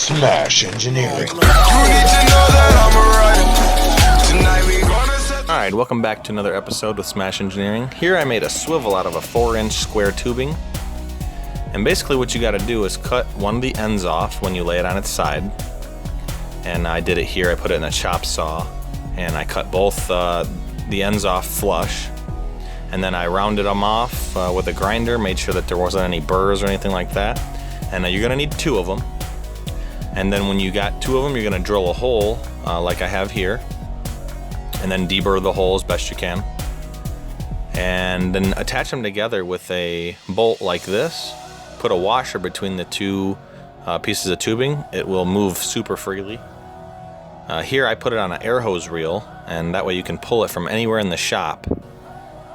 Smash Engineering. Alright, welcome back to another episode with Smash Engineering. Here I made a swivel out of a 4-inch square tubing. And basically what you gotta do is cut one of the ends off when you lay it on its side. And I did it here, I put it in a chop saw. And I cut both the ends off flush. And then I rounded them off with a grinder, made sure that there wasn't any burrs or anything like that. And you're gonna need 2 of them. And then when you got 2 of them, you're gonna drill a hole like I have here. And then deburr the hole as best you can. And then attach them together with a bolt like this. Put a washer between the 2 pieces of tubing. It will move super freely. Here I put it on an air hose reel, and that way you can pull it from anywhere in the shop.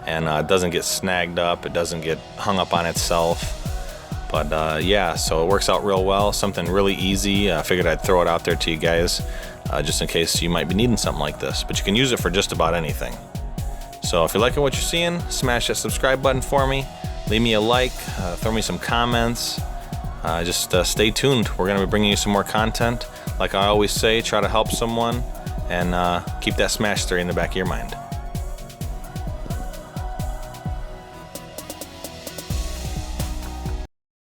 And it doesn't get snagged up, it doesn't get hung up on itself. But yeah, so it works out real well, something really easy. I figured I'd throw it out there to you guys, just in case you might be needing something like this. But you can use it for just about anything. So if you're liking what you're seeing, smash that subscribe button for me. Leave me a like, throw me some comments. Just stay tuned. We're gonna be bringing you some more content. Like I always say, try to help someone, and keep that smash theory in the back of your mind.